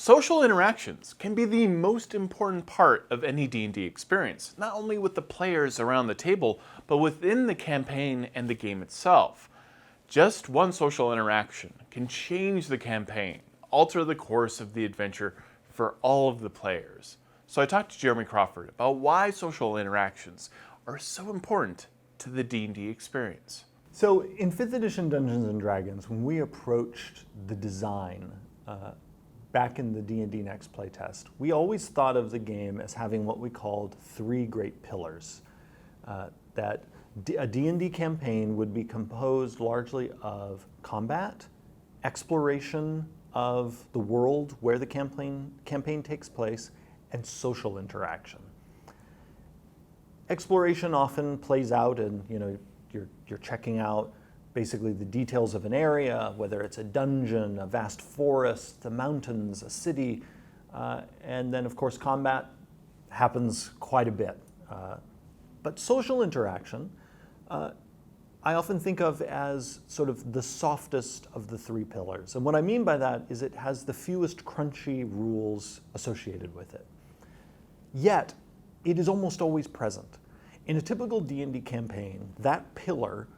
Social interactions can be the most important part of any D&D experience, not only with the players around the table, but within the campaign and the game itself. Just one social interaction can change the campaign, alter the course of the adventure for all of the players. So I talked to Jeremy Crawford about why social interactions are so important to the D&D experience. So in 5th edition Dungeons & Dragons, when we approached the design back in the D&D Next playtest, we always thought of the game as having what we called 3 great pillars. That a D&D campaign would be composed largely of combat, exploration of the world where the campaign takes place, and social interaction. Exploration often plays out in, you're checking out basically the details of an area, whether it's a dungeon, a vast forest, the mountains, a city, and then of course combat happens quite a bit. But social interaction, I often think of as sort of the softest of the 3 pillars. And what I mean by that is it has the fewest crunchy rules associated with it. Yet, it is almost always present. In a typical D&D campaign, that pillar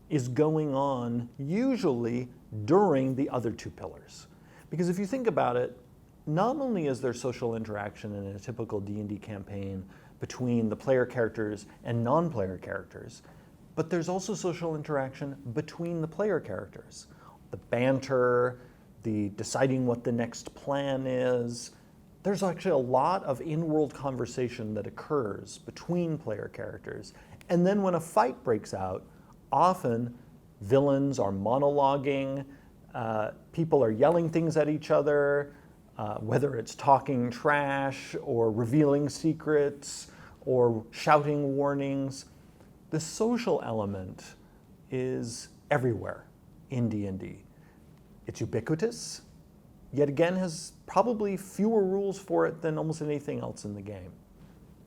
is going on usually during the other 2 pillars. Because if you think about it, not only is there social interaction in a typical D&D campaign between the player characters and non-player characters, but there's also social interaction between the player characters. The banter, the deciding what the next plan is. There's actually a lot of in-world conversation that occurs between player characters. And then when a fight breaks out, often villains are monologuing, people are yelling things at each other, whether it's talking trash or revealing secrets or shouting warnings. The social element is everywhere in D&D. It's ubiquitous, yet again has probably fewer rules for it than almost anything else in the game.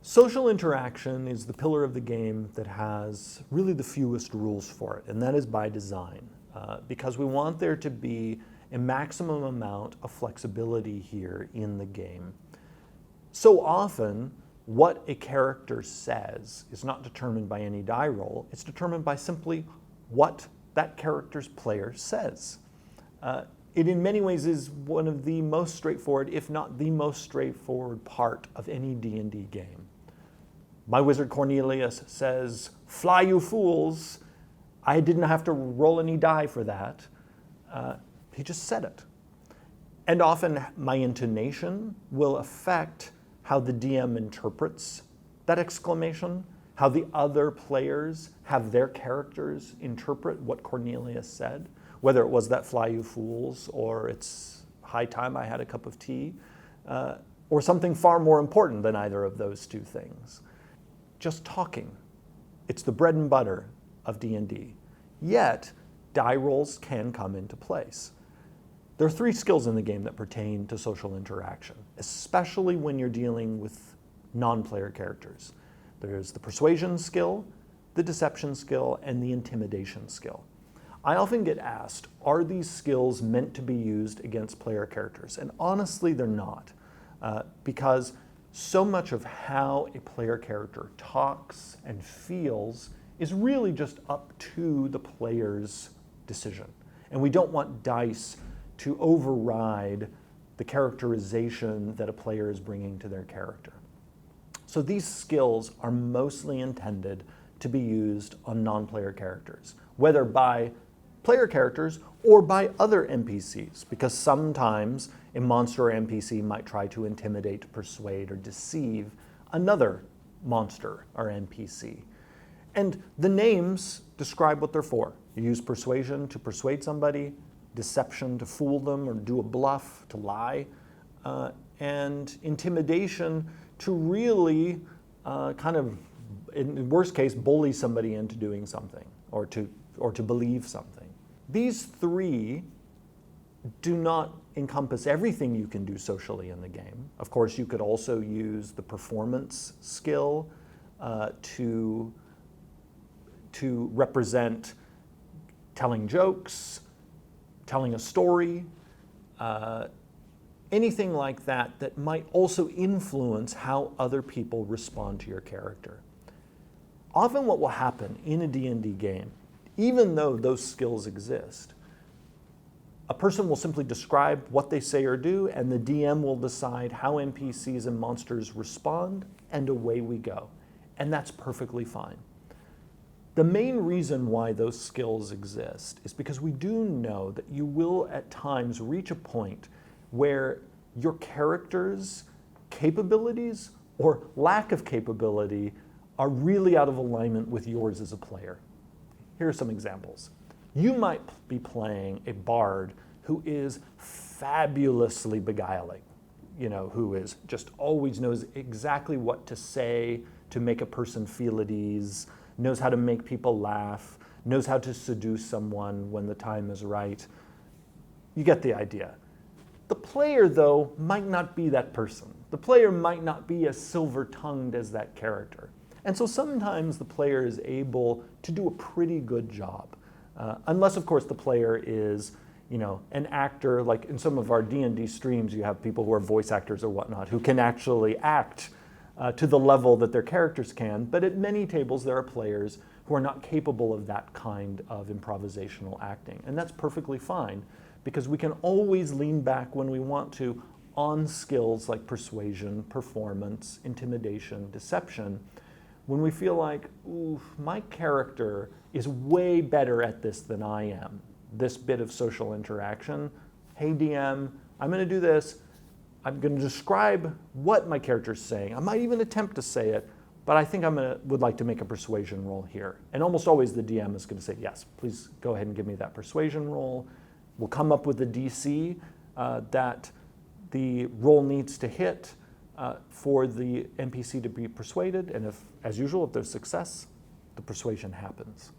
Social interaction is the pillar of the game that has really the fewest rules for it, and that is by design, because we want there to be a maximum amount of flexibility here in the game. So often, what a character says is not determined by any die roll, it's determined by simply what that character's player says. It in many ways is one of the most straightforward, if not the most straightforward part of any D&D game. My wizard Cornelius says, "Fly, you fools." I didn't have to roll any die for that. He just said it. And often my intonation will affect how the DM interprets that exclamation, how the other players have their characters interpret what Cornelius said, whether it was that "Fly, you fools," or "It's high time I had a cup of tea," or something far more important than either of those 2 things. Just talking. It's the bread and butter of D&D. Yet, die rolls can come into place. There are 3 skills in the game that pertain to social interaction, especially when you're dealing with non-player characters. There's the persuasion skill, the deception skill, and the intimidation skill. I often get asked, are these skills meant to be used against player characters? And honestly, they're not, because so much of how a player character talks and feels is really just up to the player's decision. And we don't want dice to override the characterization that a player is bringing to their character. So these skills are mostly intended to be used on non-player characters, whether by player characters or by other NPCs, because sometimes a monster or NPC might try to intimidate, persuade, or deceive another monster or NPC. And the names describe what they're for. You use persuasion to persuade somebody, deception to fool them or do a bluff, to lie, and intimidation to really kind of, in the worst case, bully somebody into doing something or to believe something. These 3 do not encompass everything you can do socially in the game. Of course, you could also use the performance skill to represent telling jokes, telling a story, anything like that that might also influence how other people respond to your character. Often what will happen in a D&D game, even though those skills exist, a person will simply describe what they say or do, and the DM will decide how NPCs and monsters respond, and away we go. And that's perfectly fine. The main reason why those skills exist is because we do know that you will at times reach a point where your character's capabilities or lack of capability are really out of alignment with yours as a player. Here are some examples. You might be playing a bard who is fabulously beguiling, who is just always knows exactly what to say to make a person feel at ease, knows how to make people laugh, knows how to seduce someone when the time is right. You get the idea. The player, though, might not be that person. The player might not be as silver-tongued as that character. And so sometimes the player is able to do a pretty good job. Unless, of course, the player is, an actor. Like in some of our D&D streams, you have people who are voice actors or whatnot who can actually act to the level that their characters can. But at many tables, there are players who are not capable of that kind of improvisational acting. And that's perfectly fine, because we can always lean back when we want to on skills like persuasion, performance, intimidation, deception, when we feel like, ooh, my character is way better at this than I am, this bit of social interaction. Hey, DM, I'm going to do this. I'm going to describe what my character's saying. I might even attempt to say it, but I think would like to make a persuasion roll here. And almost always the DM is going to say, yes, please go ahead and give me that persuasion roll. We'll come up with a DC that the roll needs to hit for the NPC to be persuaded, and if, as usual, if there's success, the persuasion happens.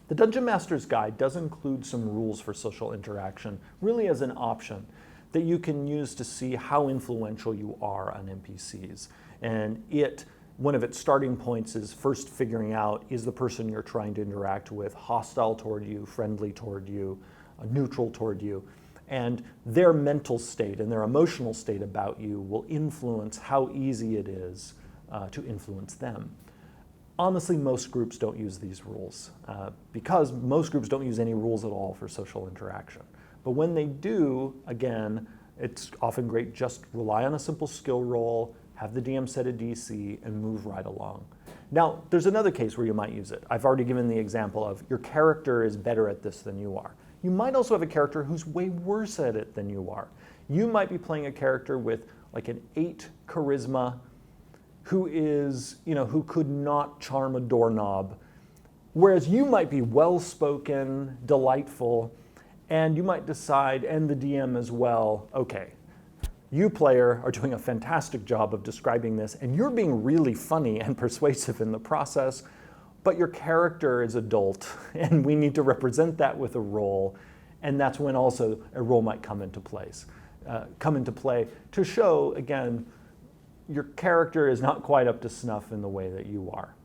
The Dungeon Master's Guide does include some rules for social interaction, really as an option that you can use to see how influential you are on NPCs. And one of its starting points is first figuring out, is the person you're trying to interact with hostile toward you, friendly toward you, neutral toward you? And their mental state and their emotional state about you will influence how easy it is to influence them. Honestly, most groups don't use these rules because most groups don't use any rules at all for social interaction. But when they do, again, it's often great just rely on a simple skill roll, have the DM set a DC, and move right along. Now, there's another case where you might use it. I've already given the example of your character is better at this than you are. You might also have a character who's way worse at it than you are. You might be playing a character with like an 8 charisma who is, who could not charm a doorknob, whereas you might be well-spoken, delightful, and you might decide, and the DM as well, okay, you player are doing a fantastic job of describing this, and you're being really funny and persuasive in the process, but your character is adult, and we need to represent that with a role, and that's when also a role might come into play to show, again, your character is not quite up to snuff in the way that you are.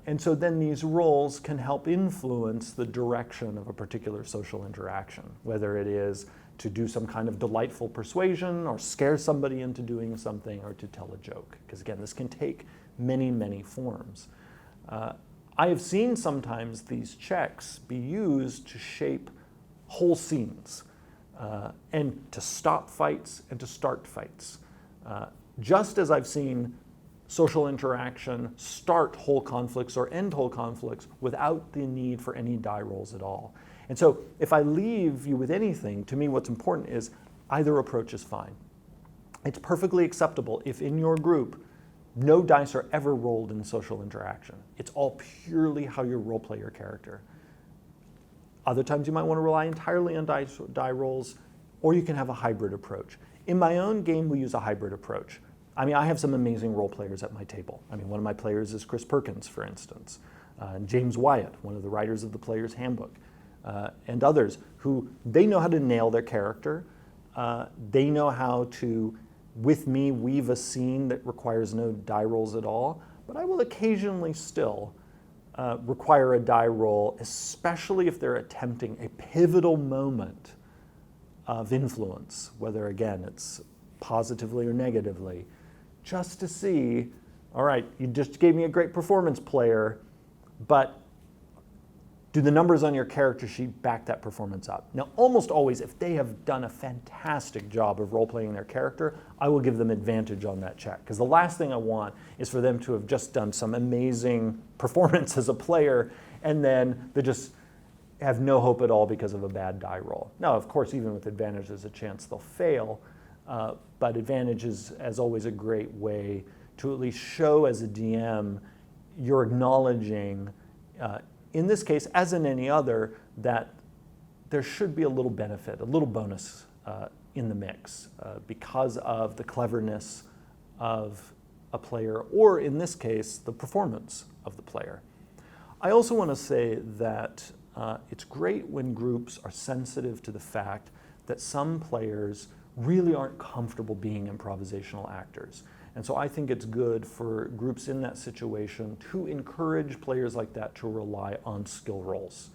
And so then these roles can help influence the direction of a particular social interaction, whether it is to do some kind of delightful persuasion or scare somebody into doing something or to tell a joke. Because again, this can take many, many forms. I have seen sometimes these checks be used to shape whole scenes and to stop fights and to start fights. Just as I've seen social interaction start whole conflicts or end whole conflicts without the need for any die rolls at all. And so if I leave you with anything, to me what's important is either approach is fine. It's perfectly acceptable if in your group no dice are ever rolled in social interaction. It's all purely how you role play your character. Other times you might want to rely entirely on die rolls, or you can have a hybrid approach. In my own game, we use a hybrid approach. I have some amazing role players at my table. One of my players is Chris Perkins, for instance, James Wyatt, one of the writers of the Player's Handbook, and others who, they know how to nail their character. They know how to, with me, weave a scene that requires no die rolls at all, but I will occasionally still require a die roll, especially if they're attempting a pivotal moment of influence, whether again it's positively or negatively, just to see, all right, you just gave me a great performance player, but do the numbers on your character sheet back that performance up? Now, almost always, if they have done a fantastic job of role-playing their character, I will give them advantage on that check. Because the last thing I want is for them to have just done some amazing performance as a player, and then they just have no hope at all because of a bad die roll. Now, of course, even with advantage, there's a chance they'll fail, but advantage is, as always, a great way to at least show as a DM you're acknowledging in this case, as in any other, that there should be a little benefit, a little bonus in the mix because of the cleverness of a player, or in this case, the performance of the player. I also want to say that it's great when groups are sensitive to the fact that some players really aren't comfortable being improvisational actors. And so I think it's good for groups in that situation to encourage players like that to rely on skill rolls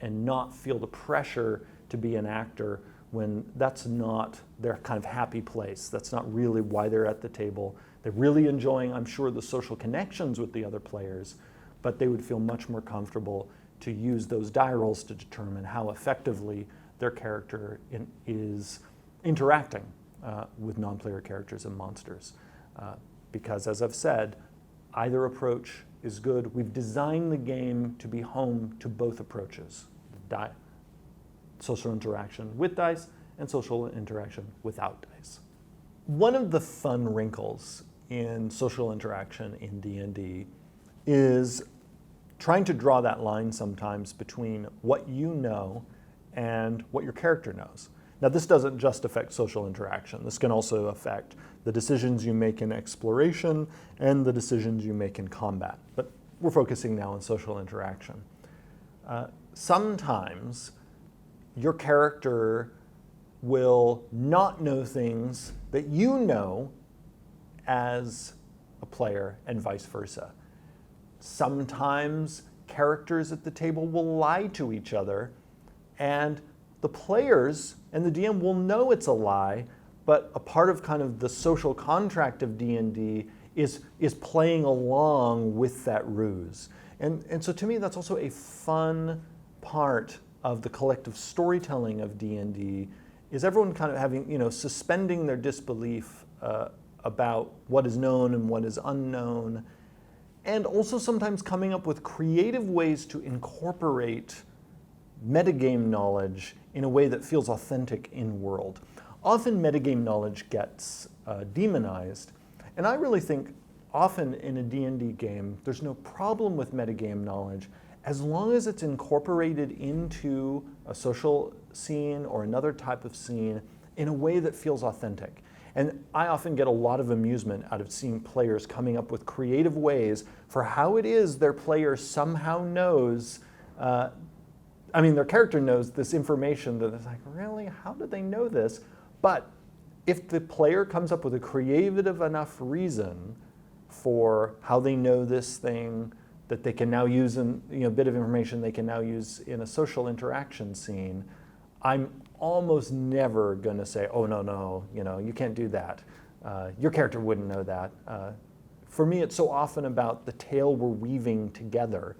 and not feel the pressure to be an actor when that's not their kind of happy place. That's not really why they're at the table. They're really enjoying, I'm sure, the social connections with the other players, but they would feel much more comfortable to use those die rolls to determine how effectively their character is interacting with non-player characters and monsters. Because, as I've said, either approach is good. We've designed the game to be home to both approaches, social interaction with dice and social interaction without dice. One of the fun wrinkles in social interaction in D&D is trying to draw that line sometimes between what you know and what your character knows. Now, this doesn't just affect social interaction. This can also affect the decisions you make in exploration and the decisions you make in combat. But we're focusing now on social interaction. Sometimes your character will not know things that you know as a player and vice versa. Sometimes characters at the table will lie to each other, and the players and the DM will know it's a lie, but a part of kind of the social contract of D&D is playing along with that ruse. And so to me, that's also a fun part of the collective storytelling of D&D, is everyone kind of having, suspending their disbelief about what is known and what is unknown, and also sometimes coming up with creative ways to incorporate metagame knowledge in a way that feels authentic in world. Often metagame knowledge gets demonized, and I really think often in a D&D game, there's no problem with metagame knowledge as long as it's incorporated into a social scene or another type of scene in a way that feels authentic. And I often get a lot of amusement out of seeing players coming up with creative ways for how it is their player somehow knows their character knows this information that it's like, really? How did they know this? But if the player comes up with a creative enough reason for how they know this thing that they can now use in, a bit of information they can now use in a social interaction scene, I'm almost never going to say, oh, no, you can't do that. Your character wouldn't know that. For me, it's so often about the tale we're weaving together.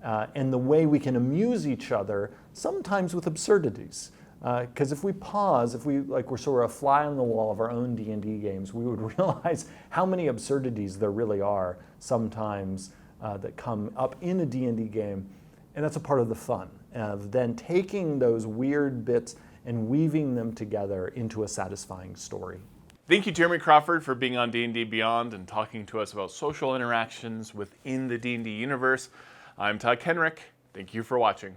And the way we can amuse each other, sometimes with absurdities. Because if we pause, if we're sort of a fly on the wall of our own D&D games, we would realize how many absurdities there really are sometimes that come up in a D&D game. And that's a part of the fun, of then taking those weird bits and weaving them together into a satisfying story. Thank you, Jeremy Crawford, for being on D&D Beyond and talking to us about social interactions within the D&D universe. I'm Todd Kenrick. Thank you for watching.